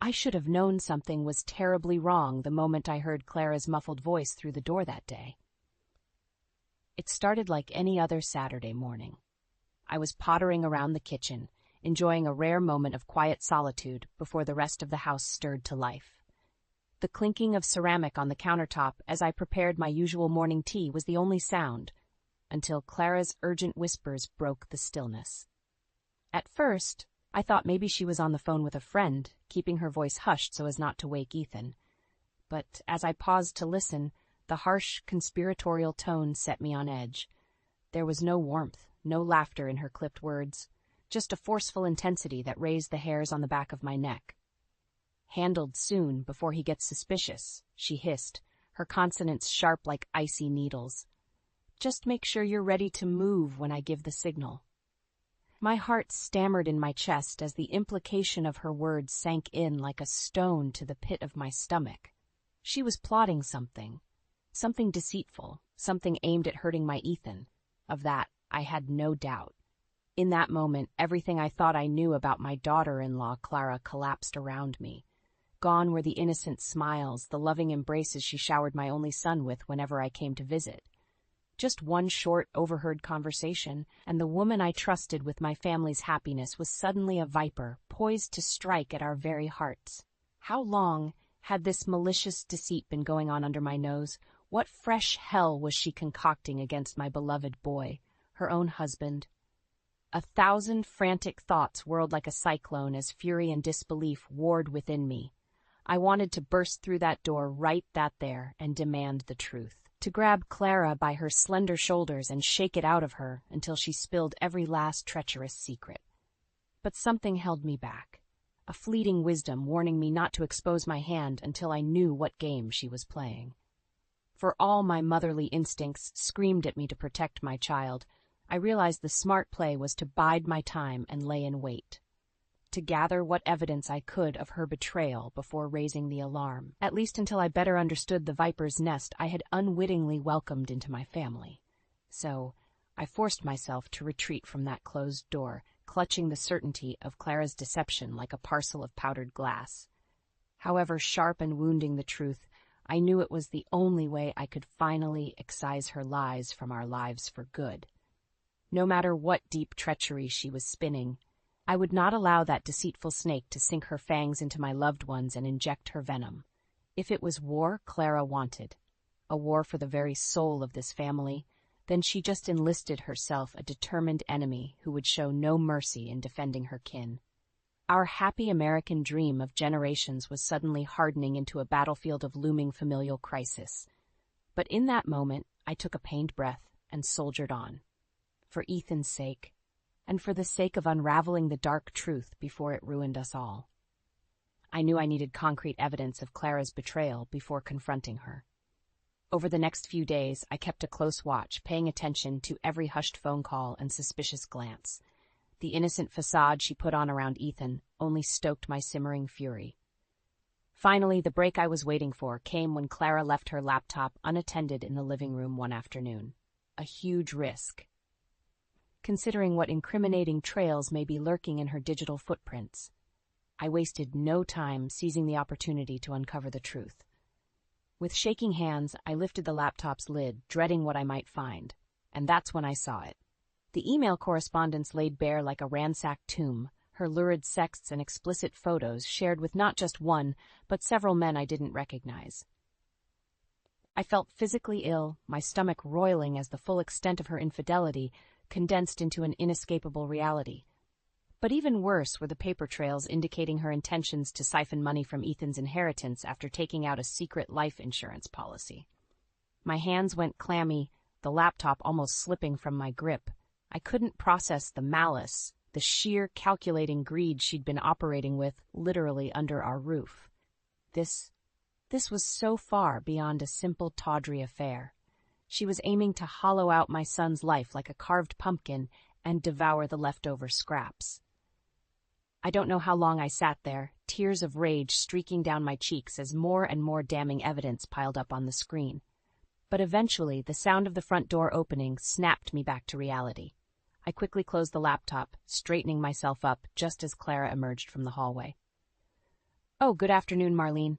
I should have known something was terribly wrong the moment I heard Clara's muffled voice through the door that day. It started like any other Saturday morning. I was pottering around the kitchen, enjoying a rare moment of quiet solitude before the rest of the house stirred to life. The clinking of ceramic on the countertop as I prepared my usual morning tea was the only sound, until Clara's urgent whispers broke the stillness. At first, I thought maybe she was on the phone with a friend, keeping her voice hushed so as not to wake Ethan. But as I paused to listen, the harsh, conspiratorial tone set me on edge. There was no warmth, no laughter in her clipped words, just a forceful intensity that raised the hairs on the back of my neck. "Handled soon, before he gets suspicious," she hissed, her consonants sharp like icy needles. "Just make sure you're ready to move when I give the signal." My heart stammered in my chest as the implication of her words sank in like a stone to the pit of my stomach. She was plotting something deceitful, something aimed at hurting my Ethan. Of that, I had no doubt. In that moment, everything I thought I knew about my daughter-in-law, Clara, collapsed around me. Gone were the innocent smiles, the loving embraces she showered my only son with whenever I came to visit. Just one short, overheard conversation, and the woman I trusted with my family's happiness was suddenly a viper, poised to strike at our very hearts. How long had this malicious deceit been going on under my nose? What fresh hell was she concocting against my beloved boy, her own husband? 1,000 frantic thoughts whirled like a cyclone as fury and disbelief warred within me. I wanted to burst through that door right there and demand the truth. To grab Clara by her slender shoulders and shake it out of her until she spilled every last treacherous secret. But something held me back, a fleeting wisdom warning me not to expose my hand until I knew what game she was playing. For all my motherly instincts screamed at me to protect my child, I realized the smart play was to bide my time and lay in wait, to gather what evidence I could of her betrayal before raising the alarm, at least until I better understood the viper's nest I had unwittingly welcomed into my family. So I forced myself to retreat from that closed door, clutching the certainty of Clara's deception like a parcel of powdered glass. However sharp and wounding the truth, I knew it was the only way I could finally excise her lies from our lives for good. No matter what deep treachery she was spinning, I would not allow that deceitful snake to sink her fangs into my loved ones and inject her venom. If it was war Clara wanted, a war for the very soul of this family, then she just enlisted herself a determined enemy who would show no mercy in defending her kin. Our happy American dream of generations was suddenly hardening into a battlefield of looming familial crisis. But in that moment, I took a pained breath and soldiered on. For Ethan's sake, and for the sake of unraveling the dark truth before it ruined us all. I knew I needed concrete evidence of Clara's betrayal before confronting her. Over the next few days, I kept a close watch, paying attention to every hushed phone call and suspicious glance. The innocent facade she put on around Ethan only stoked my simmering fury. Finally, the break I was waiting for came when Clara left her laptop unattended in the living room one afternoon. A huge risk, considering what incriminating trails may be lurking in her digital footprints. I wasted no time seizing the opportunity to uncover the truth. With shaking hands, I lifted the laptop's lid, dreading what I might find, and that's when I saw it. The email correspondence laid bare like a ransacked tomb, her lurid sexts and explicit photos shared with not just one, but several men I didn't recognize. I felt physically ill, my stomach roiling as the full extent of her infidelity condensed into an inescapable reality. But even worse were the paper trails indicating her intentions to siphon money from Ethan's inheritance after taking out a secret life insurance policy. My hands went clammy, the laptop almost slipping from my grip. I couldn't process the malice, the sheer calculating greed she'd been operating with literally under our roof. This was so far beyond a simple tawdry affair. She was aiming to hollow out my son's life like a carved pumpkin and devour the leftover scraps. I don't know how long I sat there, tears of rage streaking down my cheeks as more and more damning evidence piled up on the screen. But eventually, the sound of the front door opening snapped me back to reality. I quickly closed the laptop, straightening myself up just as Clara emerged from the hallway. Oh, good afternoon, Marlene.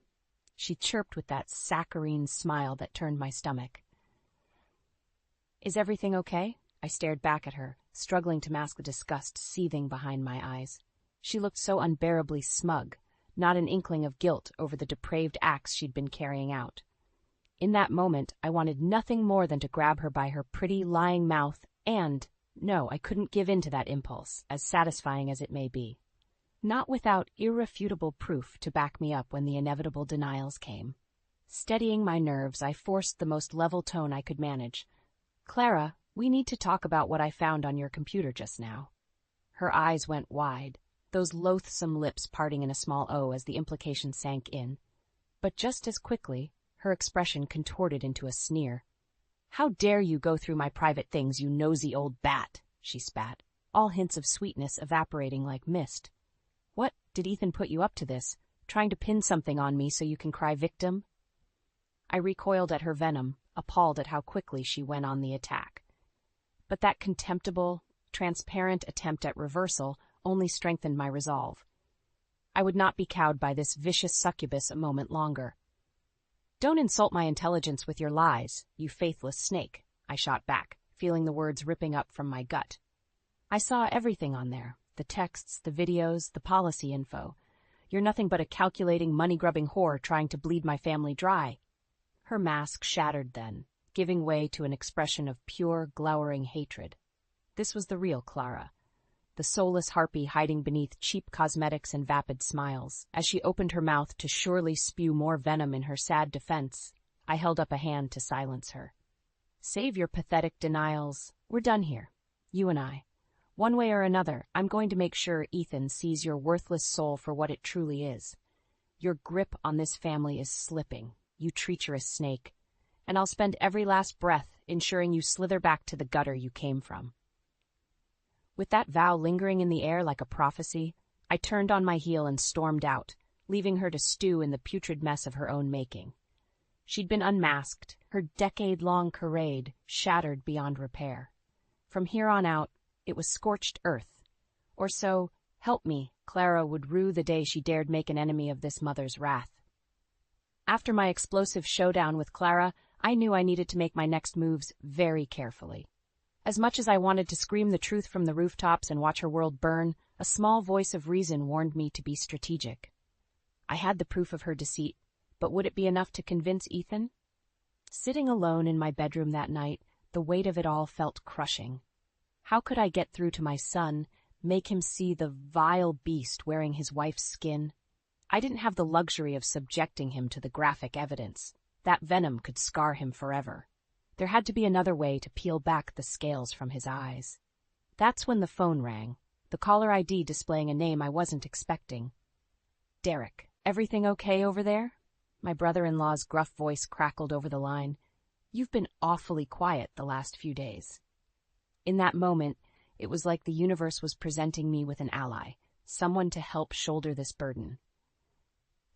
She chirped with that saccharine smile that turned my stomach. Is everything okay? I stared back at her, struggling to mask the disgust seething behind my eyes. She looked so unbearably smug, not an inkling of guilt over the depraved acts she'd been carrying out. In that moment, I wanted nothing more than to grab her by her pretty, lying mouth and, no, I couldn't give in to that impulse, as satisfying as it may be. Not without irrefutable proof to back me up when the inevitable denials came. Steadying my nerves, I forced the most level tone I could manage. Clara, we need to talk about what I found on your computer just now. Her eyes went wide, those loathsome lips parting in a small O as the implication sank in. But just as quickly, her expression contorted into a sneer. How dare you go through my private things, you nosy old bat, she spat, all hints of sweetness evaporating like mist. What, did Ethan put you up to this, trying to pin something on me so you can cry victim? I recoiled at her venom, appalled at how quickly she went on the attack. But that contemptible, transparent attempt at reversal only strengthened my resolve. I would not be cowed by this vicious succubus a moment longer. Don't insult my intelligence with your lies, you faithless snake, I shot back, feeling the words ripping up from my gut. I saw everything on there, the texts, the videos, the policy info. You're nothing but a calculating, money-grubbing whore trying to bleed my family dry. Her mask shattered then, giving way to an expression of pure, glowering hatred. This was the real Clara, the soulless harpy hiding beneath cheap cosmetics and vapid smiles. As she opened her mouth to surely spew more venom in her sad defense, I held up a hand to silence her. Save your pathetic denials. We're done here, you and I. One way or another, I'm going to make sure Ethan sees your worthless soul for what it truly is. Your grip on this family is slipping, you treacherous snake, and I'll spend every last breath ensuring you slither back to the gutter you came from. With that vow lingering in the air like a prophecy, I turned on my heel and stormed out, leaving her to stew in the putrid mess of her own making. She'd been unmasked, her decade-long charade shattered beyond repair. From here on out, it was scorched earth. Or so, help me, Clara would rue the day she dared make an enemy of this mother's wrath. After my explosive showdown with Clara, I knew I needed to make my next moves very carefully. As much as I wanted to scream the truth from the rooftops and watch her world burn, a small voice of reason warned me to be strategic. I had the proof of her deceit, but would it be enough to convince Ethan? Sitting alone in my bedroom that night, the weight of it all felt crushing. How could I get through to my son, make him see the vile beast wearing his wife's skin? I didn't have the luxury of subjecting him to the graphic evidence. That venom could scar him forever. There had to be another way to peel back the scales from his eyes. That's when the phone rang, the caller ID displaying a name I wasn't expecting. Derek, everything okay over there? My brother-in-law's gruff voice crackled over the line. You've been awfully quiet the last few days. In that moment, it was like the universe was presenting me with an ally, someone to help shoulder this burden.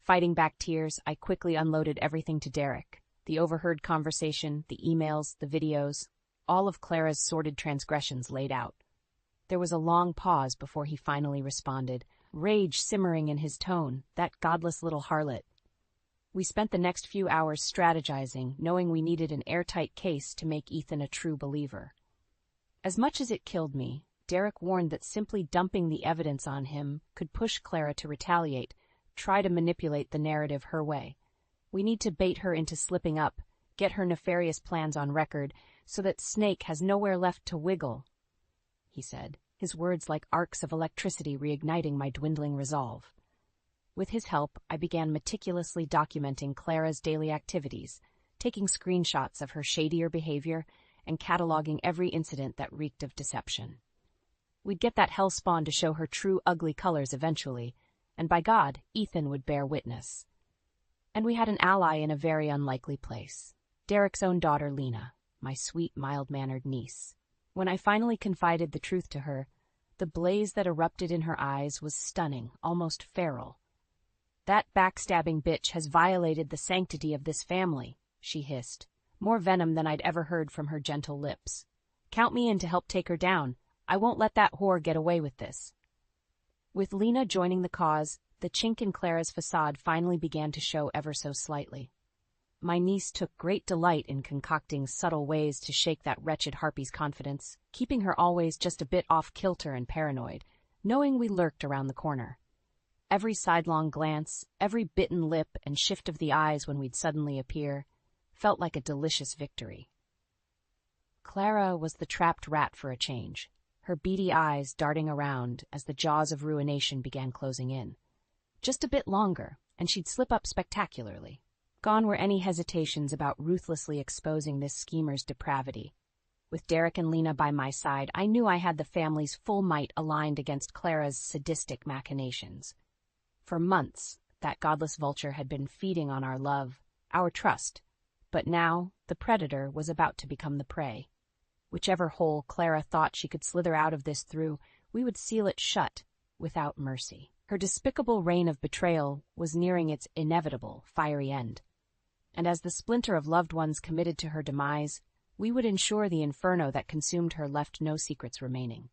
Fighting back tears, I quickly unloaded everything to Derek. The overheard conversation, the emails, the videos, all of Clara's sordid transgressions laid out. There was a long pause before he finally responded, rage simmering in his tone, that godless little harlot. We spent the next few hours strategizing, knowing we needed an airtight case to make Ethan a true believer. As much as it killed me, Derek warned that simply dumping the evidence on him could push Clara to retaliate, try to manipulate the narrative her way. We need to bait her into slipping up, get her nefarious plans on record, so that Snake has nowhere left to wiggle, he said, his words like arcs of electricity reigniting my dwindling resolve. With his help, I began meticulously documenting Clara's daily activities, taking screenshots of her shadier behavior and cataloging every incident that reeked of deception. We'd get that hellspawn to show her true ugly colors eventually, and by God, Ethan would bear witness. And we had an ally in a very unlikely place. Derek's own daughter, Lena, my sweet, mild-mannered niece. When I finally confided the truth to her, the blaze that erupted in her eyes was stunning, almost feral. That backstabbing bitch has violated the sanctity of this family, she hissed, more venom than I'd ever heard from her gentle lips. Count me in to help take her down. I won't let that whore get away with this. With Lena joining the cause, The chink in Clara's facade finally began to show ever so slightly. My niece took great delight in concocting subtle ways to shake that wretched harpy's confidence, keeping her always just a bit off-kilter and paranoid, knowing we lurked around the corner. Every sidelong glance, every bitten lip and shift of the eyes when we'd suddenly appear, felt like a delicious victory. Clara was the trapped rat for a change, her beady eyes darting around as the jaws of ruination began closing in. Just a bit longer, and she'd slip up spectacularly. Gone were any hesitations about ruthlessly exposing this schemer's depravity. With Derek and Lena by my side, I knew I had the family's full might aligned against Clara's sadistic machinations. For months, that godless vulture had been feeding on our love, our trust, but now the predator was about to become the prey. Whichever hole Clara thought she could slither out of this through, we would seal it shut, without mercy. Her despicable reign of betrayal was nearing its inevitable, fiery end. And as the splinter of loved ones committed to her demise, we would ensure the inferno that consumed her left no secrets remaining.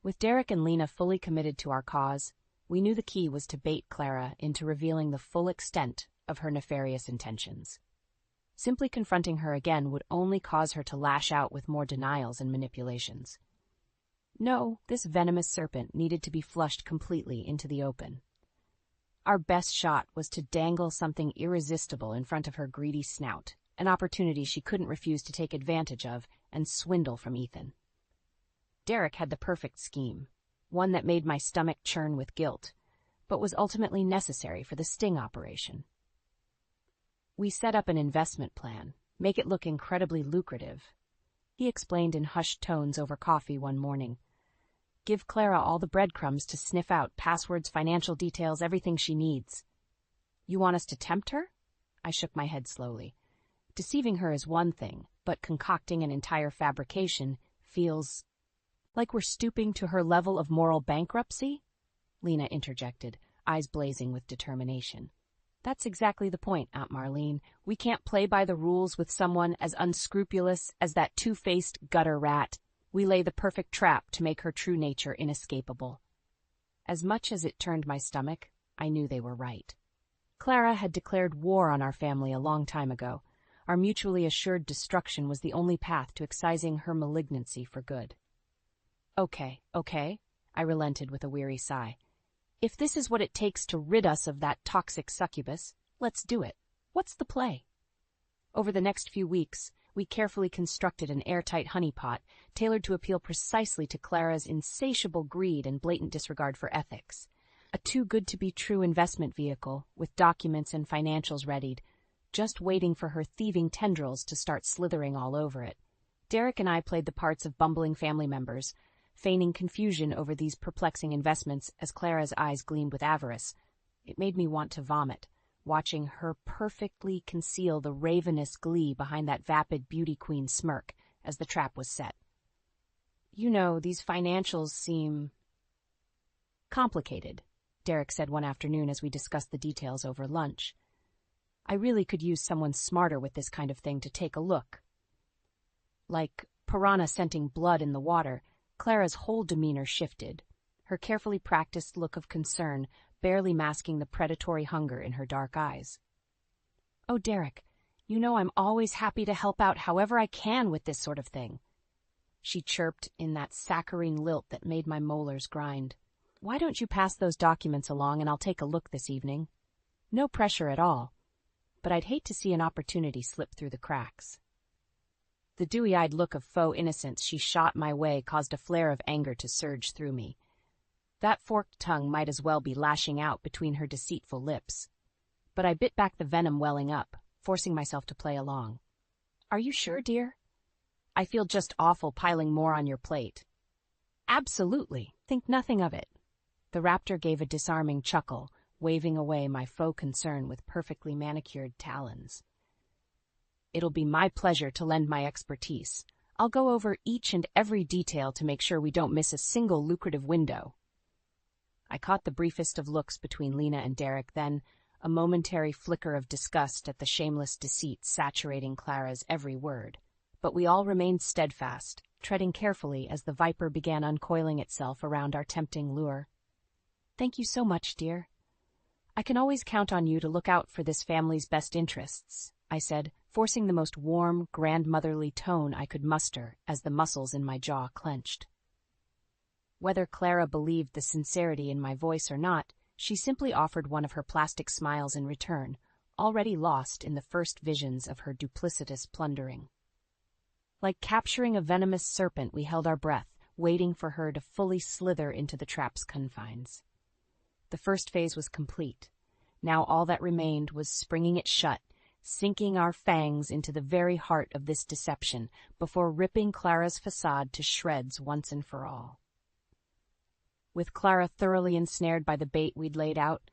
With Derek and Lena fully committed to our cause, we knew the key was to bait Clara into revealing the full extent of her nefarious intentions. Simply confronting her again would only cause her to lash out with more denials and manipulations. No, this venomous serpent needed to be flushed completely into the open. Our best shot was to dangle something irresistible in front of her greedy snout, an opportunity she couldn't refuse to take advantage of and swindle from Ethan. Derek had the perfect scheme, one that made my stomach churn with guilt, but was ultimately necessary for the sting operation. We set up an investment plan, make it look incredibly lucrative. He explained in hushed tones over coffee one morning. Give Clara all the breadcrumbs to sniff out, passwords, financial details, everything she needs. You want us to tempt her? I shook my head slowly. Deceiving her is one thing, but concocting an entire fabrication feels like we're stooping to her level of moral bankruptcy? Lena interjected, eyes blazing with determination. That's exactly the point, Aunt Marlene. We can't play by the rules with someone as unscrupulous as that two-faced gutter rat. We lay the perfect trap to make her true nature inescapable. As much as it turned my stomach, I knew they were right. Clara had declared war on our family a long time ago. Our mutually assured destruction was the only path to excising her malignancy for good. Okay, I relented with a weary sigh. If this is what it takes to rid us of that toxic succubus, let's do it. What's the play? Over the next few weeks, we carefully constructed an airtight honeypot tailored to appeal precisely to Clara's insatiable greed and blatant disregard for ethics. A too-good-to-be-true investment vehicle with documents and financials readied, just waiting for her thieving tendrils to start slithering all over it. Derek and I played the parts of bumbling family members, feigning confusion over these perplexing investments as Clara's eyes gleamed with avarice. It made me want to vomit, watching her perfectly conceal the ravenous glee behind that vapid beauty queen smirk as the trap was set. You know, these financials seem complicated, Derek said one afternoon as we discussed the details over lunch. I really could use someone smarter with this kind of thing to take a look. Like piranha scenting blood in the water, Clara's whole demeanor shifted, her carefully practiced look of concern barely masking the predatory hunger in her dark eyes. Oh, Derek, you know I'm always happy to help out however I can with this sort of thing. She chirped in that saccharine lilt that made my molars grind. Why don't you pass those documents along and I'll take a look this evening? No pressure at all, but I'd hate to see an opportunity slip through the cracks. The dewy-eyed look of faux innocence she shot my way caused a flare of anger to surge through me. That forked tongue might as well be lashing out between her deceitful lips. But I bit back the venom welling up, forcing myself to play along. Are you sure, dear? I feel just awful piling more on your plate. Absolutely. Think nothing of it. The raptor gave a disarming chuckle, waving away my faux concern with perfectly manicured talons. It'll be my pleasure to lend my expertise. I'll go over each and every detail to make sure we don't miss a single lucrative window. I caught the briefest of looks between Lena and Derek, then a momentary flicker of disgust at the shameless deceit saturating Clara's every word. But we all remained steadfast, treading carefully as the viper began uncoiling itself around our tempting lure. Thank you so much, dear. I can always count on you to look out for this family's best interests, I said, forcing the most warm, grandmotherly tone I could muster as the muscles in my jaw clenched. Whether Clara believed the sincerity in my voice or not, she simply offered one of her plastic smiles in return, already lost in the first visions of her duplicitous plundering. Like capturing a venomous serpent, we held our breath, waiting for her to fully slither into the trap's confines. The first phase was complete. Now all that remained was springing it shut, sinking our fangs into the very heart of this deception before ripping Clara's facade to shreds once and for all. With Clara thoroughly ensnared by the bait we'd laid out,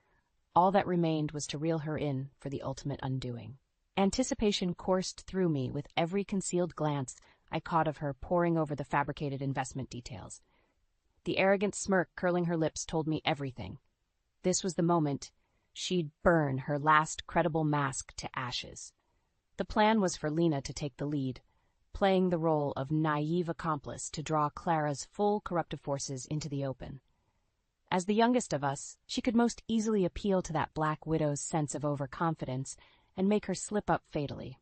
all that remained was to reel her in for the ultimate undoing. Anticipation coursed through me with every concealed glance I caught of her poring over the fabricated investment details. The arrogant smirk curling her lips told me everything. This was the moment she'd burn her last credible mask to ashes. The plan was for Lena to take the lead, playing the role of naive accomplice to draw Clara's full corruptive forces into the open. As the youngest of us, she could most easily appeal to that Black Widow's sense of overconfidence and make her slip up fatally.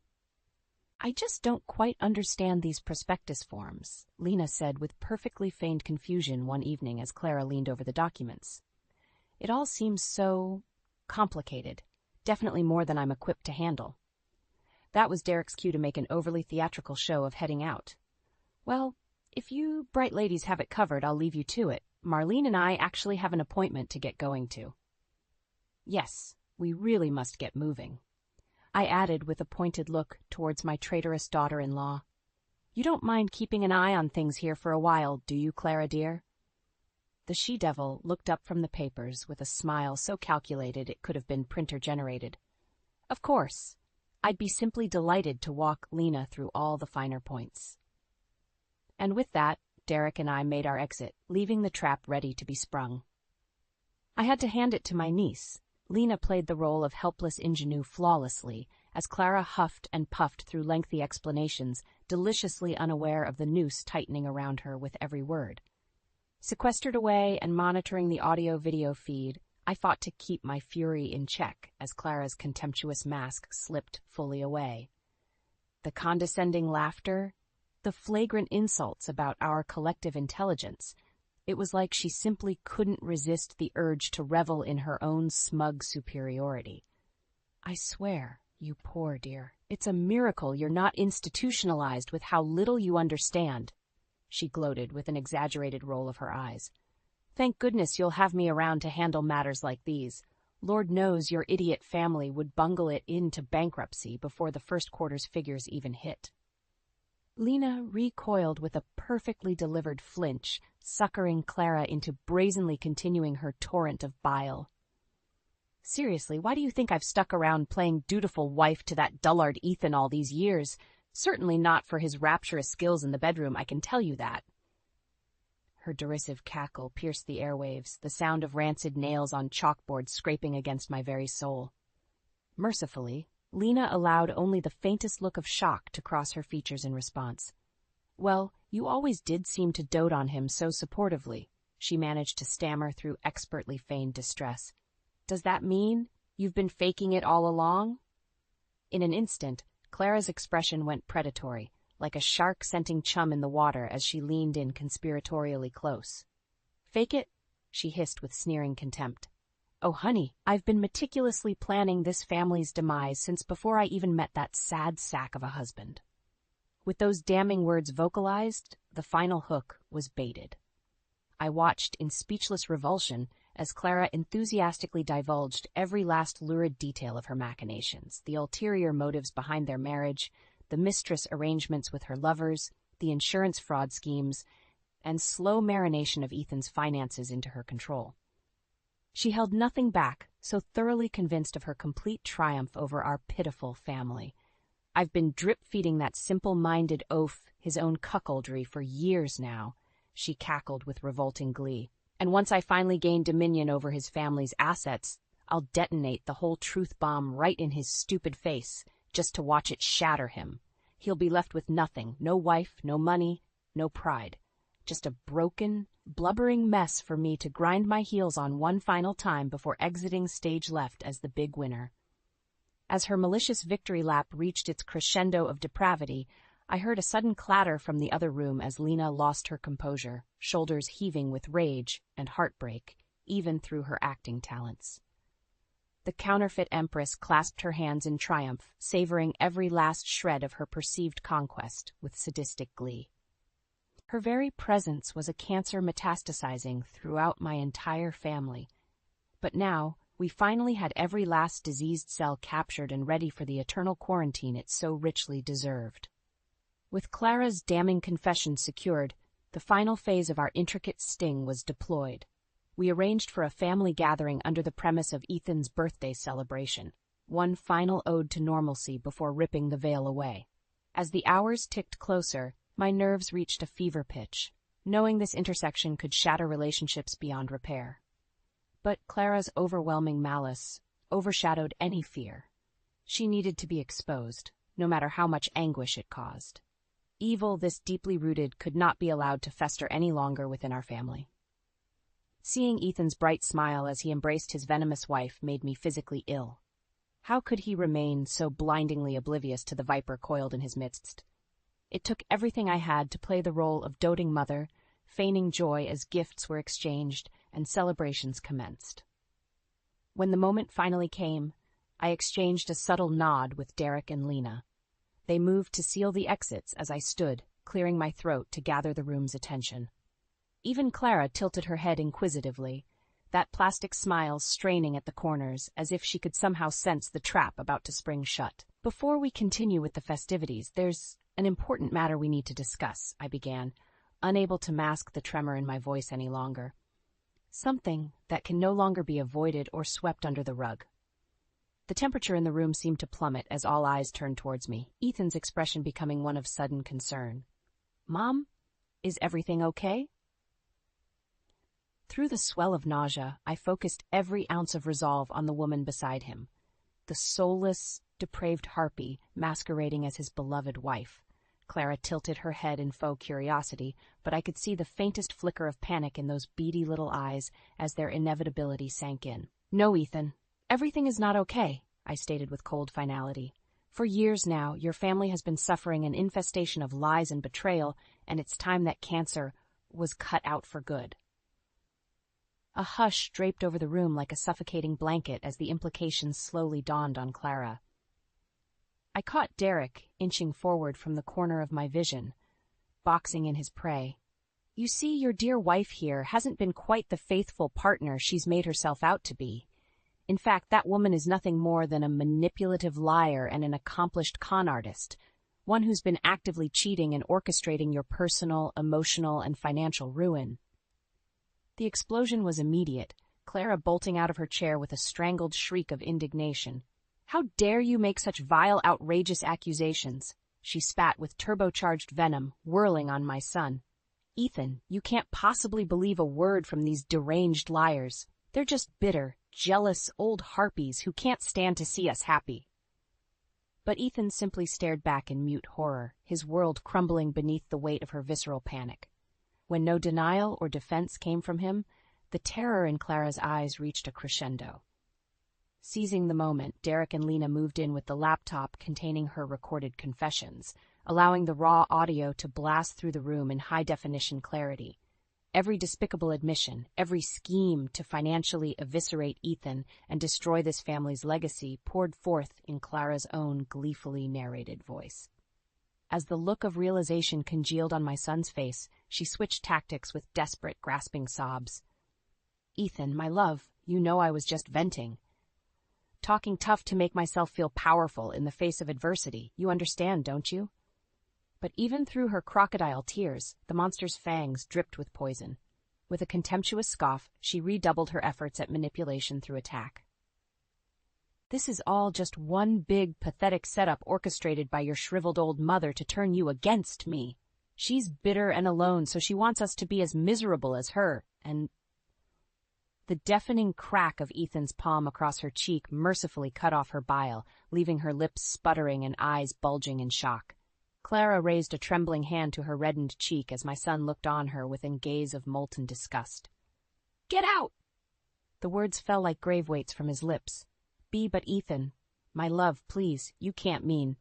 I just don't quite understand these prospectus forms, Lena said with perfectly feigned confusion one evening as Clara leaned over the documents. It all seems so complicated, definitely more than I'm equipped to handle. That was Derek's cue to make an overly theatrical show of heading out. Well, if you bright ladies have it covered, I'll leave you to it. Marlene and I actually have an appointment to get going to. Yes, we really must get moving, I added with a pointed look towards my traitorous daughter-in-law. You don't mind keeping an eye on things here for a while, do you, Clara dear? The she-devil looked up from the papers with a smile so calculated it could have been printer-generated. Of course, I'd be simply delighted to walk Lena through all the finer points. And with that, Derek and I made our exit, leaving the trap ready to be sprung. I had to hand it to my niece. Lena played the role of helpless ingenue flawlessly, as Clara huffed and puffed through lengthy explanations, deliciously unaware of the noose tightening around her with every word. Sequestered away and monitoring the audio-video feed, I fought to keep my fury in check as Clara's contemptuous mask slipped fully away. The condescending laughter, the flagrant insults about our collective intelligence. It was like she simply couldn't resist the urge to revel in her own smug superiority. I swear, you poor dear, it's a miracle you're not institutionalized with how little you understand, she gloated with an exaggerated roll of her eyes. Thank goodness you'll have me around to handle matters like these. Lord knows your idiot family would bungle it into bankruptcy before the first quarter's figures even hit. Lena recoiled with a perfectly delivered flinch, suckering Clara into brazenly continuing her torrent of bile. Seriously, why do you think I've stuck around playing dutiful wife to that dullard Ethan all these years? Certainly not for his rapturous skills in the bedroom, I can tell you that. Her derisive cackle pierced the airwaves, the sound of rancid nails on chalkboard scraping against my very soul. Mercifully, Lena allowed only the faintest look of shock to cross her features in response. Well, you always did seem to dote on him so supportively, she managed to stammer through expertly feigned distress. Does that mean you've been faking it all along? In an instant, Clara's expression went predatory, like a shark scenting chum in the water as she leaned in conspiratorially close. Fake it? She hissed with sneering contempt. Oh, honey, I've been meticulously planning this family's demise since before I even met that sad sack of a husband. With those damning words vocalized, the final hook was baited. I watched in speechless revulsion as Clara enthusiastically divulged every last lurid detail of her machinations, the ulterior motives behind their marriage, the mistress arrangements with her lovers, the insurance fraud schemes, and slow marination of Ethan's finances into her control. She held nothing back, so thoroughly convinced of her complete triumph over our pitiful family. I've been drip-feeding that simple-minded oaf his own cuckoldry for years now, she cackled with revolting glee. And once I finally gain dominion over his family's assets, I'll detonate the whole truth bomb right in his stupid face, just to watch it shatter him. He'll be left with nothing, no wife, no money, no pride. just a broken, blubbering mess for me to grind my heels on one final time before exiting stage left as the big winner. As her malicious victory lap reached its crescendo of depravity, I heard a sudden clatter from the other room as Lena lost her composure, shoulders heaving with rage and heartbreak, even through her acting talents. The counterfeit empress clasped her hands in triumph, savoring every last shred of her perceived conquest with sadistic glee. Her very presence was a cancer metastasizing throughout my entire family. But now, we finally had every last diseased cell captured and ready for the eternal quarantine it so richly deserved. With Clara's damning confession secured, the final phase of our intricate sting was deployed. We arranged for a family gathering under the premise of Ethan's birthday celebration, one final ode to normalcy before ripping the veil away. As the hours ticked closer, my nerves reached a fever pitch, knowing this intersection could shatter relationships beyond repair. But Clara's overwhelming malice overshadowed any fear. She needed to be exposed, no matter how much anguish it caused. Evil this deeply rooted could not be allowed to fester any longer within our family. Seeing Ethan's bright smile as he embraced his venomous wife made me physically ill. How could he remain so blindingly oblivious to the viper coiled in his midst? It took everything I had to play the role of doting mother, feigning joy as gifts were exchanged and celebrations commenced. When the moment finally came, I exchanged a subtle nod with Derek and Lena. They moved to seal the exits as I stood, clearing my throat to gather the room's attention. Even Clara tilted her head inquisitively, that plastic smile straining at the corners as if she could somehow sense the trap about to spring shut. Before we continue with the festivities, there's an important matter we need to discuss, I began, unable to mask the tremor in my voice any longer. Something that can no longer be avoided or swept under the rug. The temperature in the room seemed to plummet as all eyes turned towards me, Ethan's expression becoming one of sudden concern. "Mom, is everything okay?" Through the swell of nausea, I focused every ounce of resolve on the woman beside him, the soulless, depraved harpy masquerading as his beloved wife. Clara tilted her head in faux curiosity, but I could see the faintest flicker of panic in those beady little eyes as their inevitability sank in. "No, Ethan, everything is not okay," I stated with cold finality. "For years now, your family has been suffering an infestation of lies and betrayal, and it's time that cancer was cut out for good." A hush draped over the room like a suffocating blanket as the implications slowly dawned on Clara. I caught Derek inching forward from the corner of my vision, boxing in his prey. "You see, your dear wife here hasn't been quite the faithful partner she's made herself out to be. In fact, that woman is nothing more than a manipulative liar and an accomplished con artist, one who's been actively cheating and orchestrating your personal, emotional, and financial ruin." The explosion was immediate, Clara bolting out of her chair with a strangled shriek of indignation. "How dare you make such vile, outrageous accusations?" She spat with turbocharged venom, whirling on my son. "Ethan, you can't possibly believe a word from these deranged liars. They're just bitter, jealous old harpies who can't stand to see us happy." But Ethan simply stared back in mute horror, his world crumbling beneath the weight of her visceral panic. When no denial or defense came from him, the terror in Clara's eyes reached a crescendo. Seizing the moment, Derek and Lena moved in with the laptop containing her recorded confessions, allowing the raw audio to blast through the room in high-definition clarity. Every despicable admission, every scheme to financially eviscerate Ethan and destroy this family's legacy poured forth in Clara's own gleefully narrated voice. As the look of realization congealed on my son's face, she switched tactics with desperate, grasping sobs. "Ethan, my love, you know I was just venting. Talking tough to make myself feel powerful in the face of adversity. You understand, don't you?" But even through her crocodile tears, the monster's fangs dripped with poison. With a contemptuous scoff, she redoubled her efforts at manipulation through attack. "This is all just one big, pathetic setup orchestrated by your shriveled old mother to turn you against me. She's bitter and alone, so she wants us to be as miserable as her, and—" The deafening crack of Ethan's palm across her cheek mercifully cut off her bile, leaving her lips sputtering and eyes bulging in shock. Clara raised a trembling hand to her reddened cheek as my son looked on her with a gaze of molten disgust. "Get out!" The words fell like grave weights from his lips. But Ethan, my love, please, you can't mean—"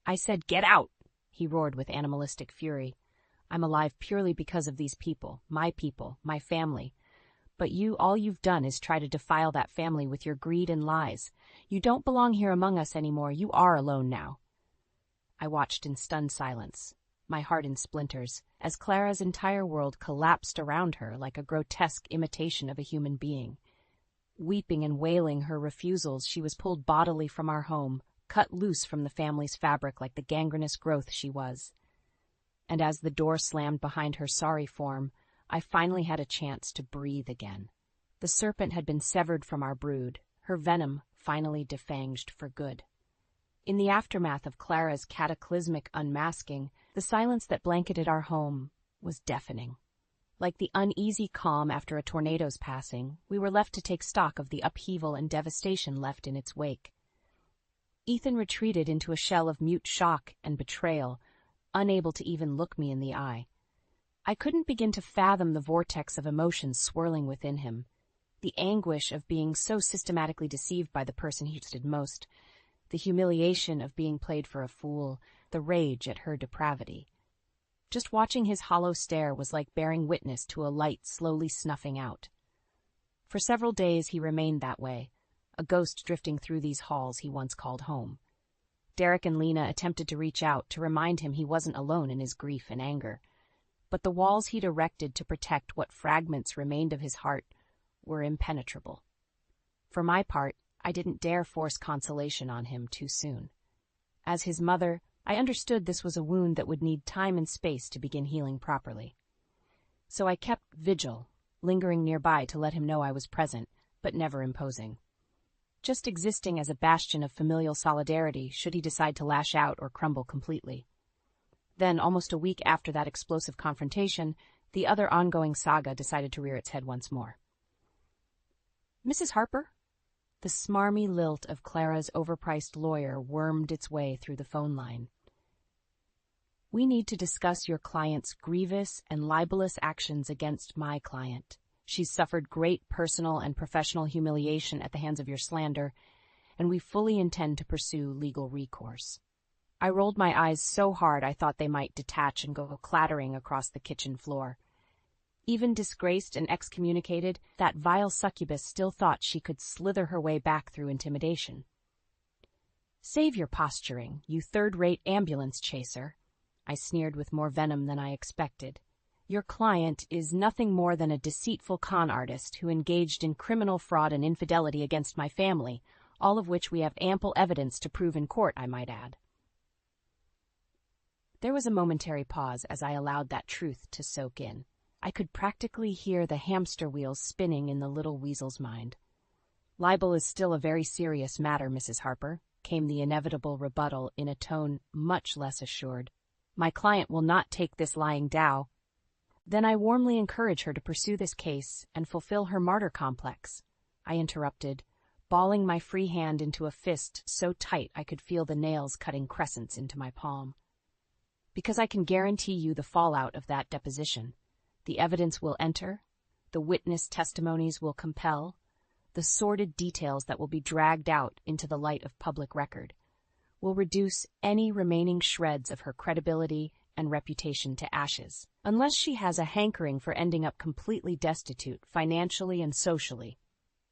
"I said get out!" he roared with animalistic fury. "I'm alive purely because of these people, my family. But all you've done is try to defile that family with your greed and lies. You don't belong here among us anymore. You are alone now." I watched in stunned silence, my heart in splinters, as Clara's entire world collapsed around her like a grotesque imitation of a human being. Weeping and wailing her refusals, she was pulled bodily from our home, cut loose from the family's fabric like the gangrenous growth she was. And as the door slammed behind her sorry form, I finally had a chance to breathe again. The serpent had been severed from our brood, her venom finally defanged for good. In the aftermath of Clara's cataclysmic unmasking, the silence that blanketed our home was deafening. Like the uneasy calm after a tornado's passing, we were left to take stock of the upheaval and devastation left in its wake. Ethan retreated into a shell of mute shock and betrayal, unable to even look me in the eye. I couldn't begin to fathom the vortex of emotions swirling within him, the anguish of being so systematically deceived by the person he trusted most, the humiliation of being played for a fool, the rage at her depravity. Just watching his hollow stare was like bearing witness to a light slowly snuffing out. For several days he remained that way, a ghost drifting through these halls he once called home. Derek and Lena attempted to reach out to remind him he wasn't alone in his grief and anger, but the walls he'd erected to protect what fragments remained of his heart were impenetrable. For my part, I didn't dare force consolation on him too soon. As his mother, I understood this was a wound that would need time and space to begin healing properly. So I kept vigil, lingering nearby to let him know I was present, but never imposing. Just existing as a bastion of familial solidarity should he decide to lash out or crumble completely. Then, almost a week after that explosive confrontation, the other ongoing saga decided to rear its head once more. "Mrs. Harper?" The smarmy lilt of Clara's overpriced lawyer wormed its way through the phone line. "We need to discuss your client's grievous and libelous actions against my client. She's suffered great personal and professional humiliation at the hands of your slander, and we fully intend to pursue legal recourse." I rolled my eyes so hard I thought they might detach and go clattering across the kitchen floor. Even disgraced and excommunicated, that vile succubus still thought she could slither her way back through intimidation. "Save your posturing, you third-rate ambulance chaser," I sneered with more venom than I expected. "Your client is nothing more than a deceitful con artist who engaged in criminal fraud and infidelity against my family, all of which we have ample evidence to prove in court, I might add." There was a momentary pause as I allowed that truth to soak in. I could practically hear the hamster wheels spinning in the little weasel's mind. "Libel is still a very serious matter, Mrs. Harper," came the inevitable rebuttal in a tone much less assured. "My client will not take this lying down." "Then I warmly encourage her to pursue this case and fulfill her martyr complex," I interrupted, balling my free hand into a fist so tight I could feel the nails cutting crescents into my palm. "Because I can guarantee you the fallout of that deposition. The evidence will enter, the witness testimonies will compel, the sordid details that will be dragged out into the light of public record will reduce any remaining shreds of her credibility and reputation to ashes, unless she has a hankering for ending up completely destitute financially and socially."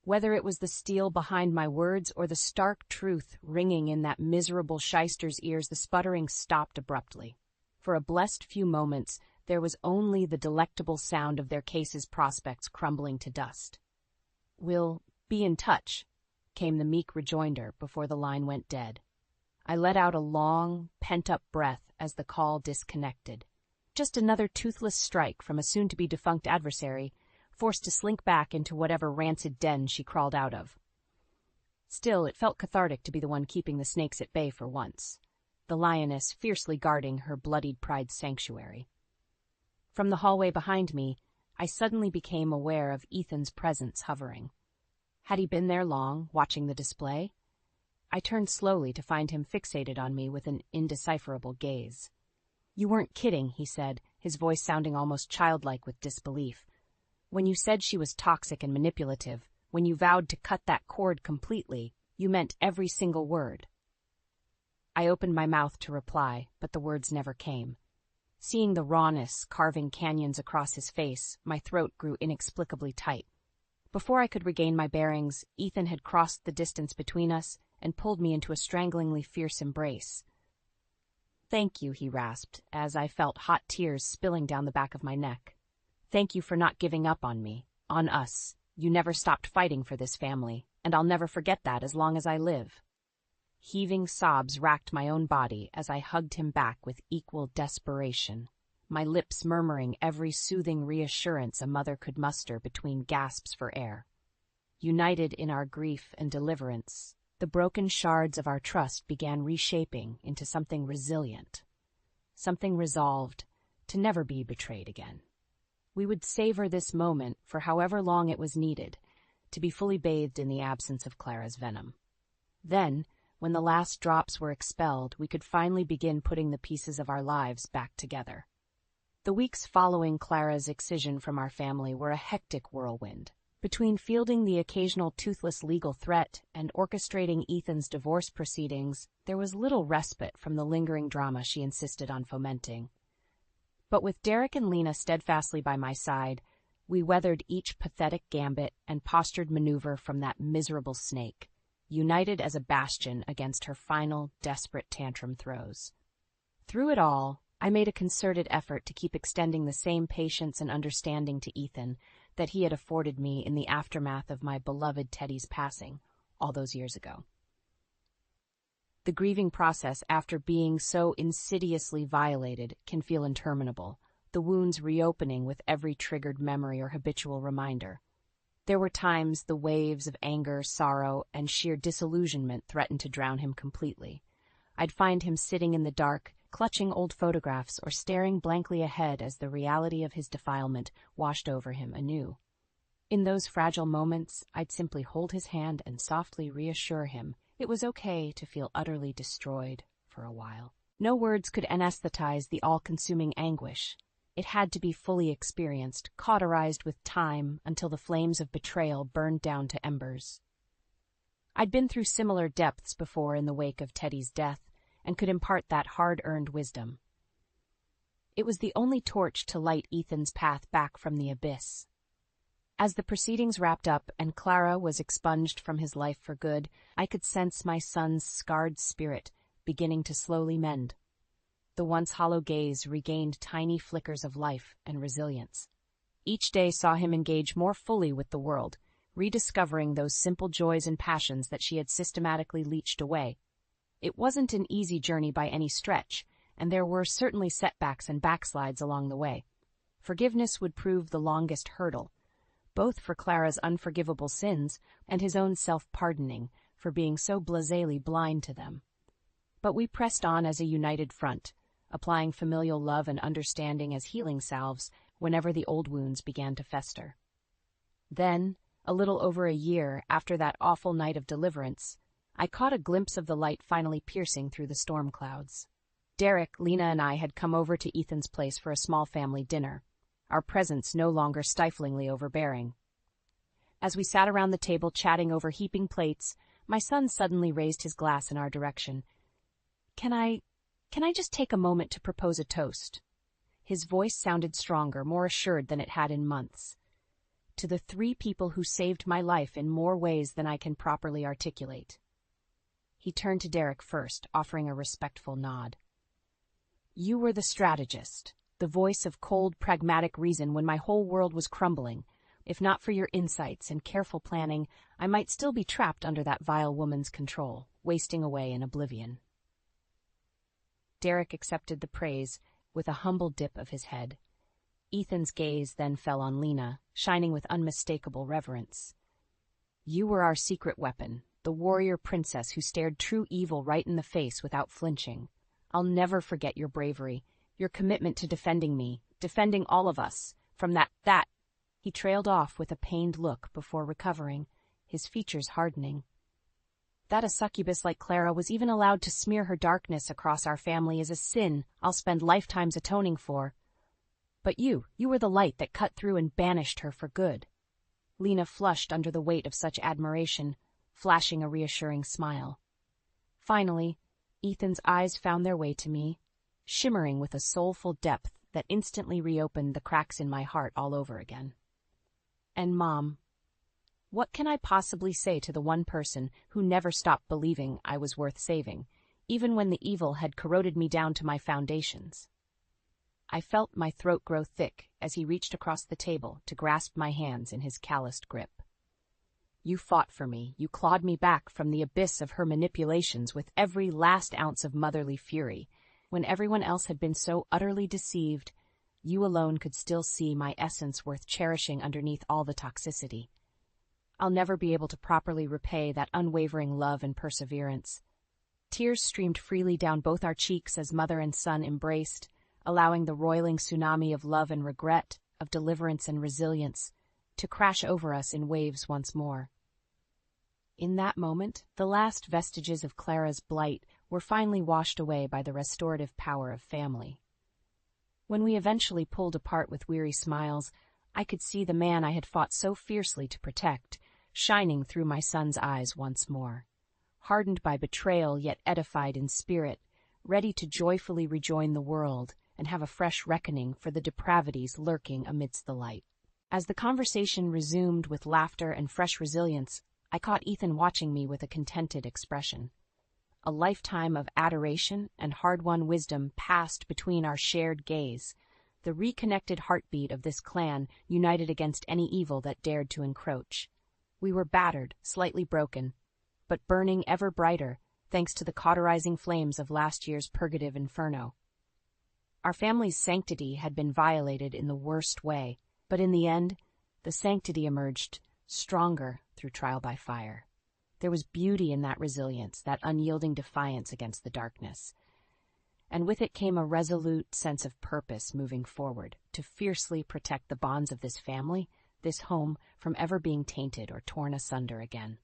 Whether it was the steel behind my words or the stark truth ringing in that miserable shyster's ears, the sputtering stopped abruptly. For a blessed few moments, there was only the delectable sound of their case's prospects crumbling to dust. "We'll be in touch," came the meek rejoinder before the line went dead. I let out a long, pent-up breath as the call disconnected. Just another toothless strike from a soon-to-be defunct adversary, forced to slink back into whatever rancid den she crawled out of. Still, it felt cathartic to be the one keeping the snakes at bay for once, the lioness fiercely guarding her bloodied pride's sanctuary. From the hallway behind me, I suddenly became aware of Ethan's presence hovering. Had he been there long, watching the display? I turned slowly to find him fixated on me with an indecipherable gaze. "You weren't kidding," he said, his voice sounding almost childlike with disbelief. "When you said she was toxic and manipulative, when you vowed to cut that cord completely, you meant every single word." I opened my mouth to reply, but the words never came. Seeing the rawness carving canyons across his face, my throat grew inexplicably tight. Before I could regain my bearings, Ethan had crossed the distance between us and pulled me into a stranglingly fierce embrace. "Thank you," he rasped, as I felt hot tears spilling down the back of my neck. "Thank you for not giving up on me, on us. You never stopped fighting for this family, and I'll never forget that as long as I live." Heaving sobs racked my own body as I hugged him back with equal desperation, my lips murmuring every soothing reassurance a mother could muster between gasps for air. United in our grief and deliverance, the broken shards of our trust began reshaping into something resilient, something resolved to never be betrayed again. We would savor this moment for however long it was needed, to be fully bathed in the absence of Clara's venom. Then, when the last drops were expelled, we could finally begin putting the pieces of our lives back together. The weeks following Clara's excision from our family were a hectic whirlwind. Between fielding the occasional toothless legal threat and orchestrating Ethan's divorce proceedings, there was little respite from the lingering drama she insisted on fomenting. But with Derek and Lena steadfastly by my side, we weathered each pathetic gambit and postured maneuver from that miserable snake, united as a bastion against her final, desperate tantrum throes. Through it all, I made a concerted effort to keep extending the same patience and understanding to Ethan that he had afforded me in the aftermath of my beloved Teddy's passing all those years ago. The grieving process after being so insidiously violated can feel interminable, the wounds reopening with every triggered memory or habitual reminder. There were times the waves of anger, sorrow, and sheer disillusionment threatened to drown him completely. I'd find him sitting in the dark, clutching old photographs or staring blankly ahead as the reality of his defilement washed over him anew. In those fragile moments, I'd simply hold his hand and softly reassure him it was okay to feel utterly destroyed for a while. No words could anesthetize the all-consuming anguish. It had to be fully experienced, cauterized with time until the flames of betrayal burned down to embers. I'd been through similar depths before in the wake of Teddy's death, and could impart that hard-earned wisdom. It was the only torch to light Ethan's path back from the abyss. As the proceedings wrapped up and Clara was expunged from his life for good, I could sense my son's scarred spirit beginning to slowly mend. The once hollow gaze regained tiny flickers of life and resilience. Each day saw him engage more fully with the world, rediscovering those simple joys and passions that she had systematically leached away. It wasn't an easy journey by any stretch, and there were certainly setbacks and backslides along the way. Forgiveness would prove the longest hurdle, both for Clara's unforgivable sins and his own self-pardoning for being so blasely blind to them. But we pressed on as a united front, applying familial love and understanding as healing salves whenever the old wounds began to fester. Then, a little over a year after that awful night of deliverance, I caught a glimpse of the light finally piercing through the storm clouds. Derek, Lena, and I had come over to Ethan's place for a small family dinner, our presence no longer stiflingly overbearing. As we sat around the table chatting over heaping plates, my son suddenly raised his glass in our direction. Can I just take a moment to propose a toast?" His voice sounded stronger, more assured than it had in months. "To the 3 people who saved my life in more ways than I can properly articulate." He turned to Derek first, offering a respectful nod. "You were the strategist, the voice of cold, pragmatic reason when my whole world was crumbling. If not for your insights and careful planning, I might still be trapped under that vile woman's control, wasting away in oblivion." Derek accepted the praise with a humble dip of his head. Ethan's gaze then fell on Lena, shining with unmistakable reverence. "You were our secret weapon, the warrior princess who stared true evil right in the face without flinching. I'll never forget your bravery, your commitment to defending me, defending all of us, from that. He trailed off with a pained look before recovering, his features hardening. That a succubus like Clara was even allowed to smear her darkness across our family is a sin I'll spend lifetimes atoning for. But you were the light that cut through and banished her for good." Lena flushed under the weight of such admiration, flashing a reassuring smile. Finally, Ethan's eyes found their way to me, shimmering with a soulful depth that instantly reopened the cracks in my heart all over again. "And Mom, what can I possibly say to the one person who never stopped believing I was worth saving, even when the evil had corroded me down to my foundations?" I felt my throat grow thick as he reached across the table to grasp my hands in his calloused grip. "You fought for me, you clawed me back from the abyss of her manipulations with every last ounce of motherly fury. When everyone else had been so utterly deceived, you alone could still see my essence worth cherishing underneath all the toxicity. I'll never be able to properly repay that unwavering love and perseverance." Tears streamed freely down both our cheeks as mother and son embraced, allowing the roiling tsunami of love and regret, of deliverance and resilience, to crash over us in waves once more. In that moment, the last vestiges of Clara's blight were finally washed away by the restorative power of family. When we eventually pulled apart with weary smiles, I could see the man I had fought so fiercely to protect, shining through my son's eyes once more. Hardened by betrayal yet edified in spirit, ready to joyfully rejoin the world and have a fresh reckoning for the depravities lurking amidst the light. As the conversation resumed with laughter and fresh resilience, I caught Ethan watching me with a contented expression. A lifetime of adoration and hard-won wisdom passed between our shared gaze, the reconnected heartbeat of this clan united against any evil that dared to encroach. We were battered, slightly broken, but burning ever brighter, thanks to the cauterizing flames of last year's purgative inferno. Our family's sanctity had been violated in the worst way, but in the end, the sanctity emerged stronger through trial by fire. There was beauty in that resilience, that unyielding defiance against the darkness. And with it came a resolute sense of purpose moving forward, to fiercely protect the bonds of this family, this home, from ever being tainted or torn asunder again.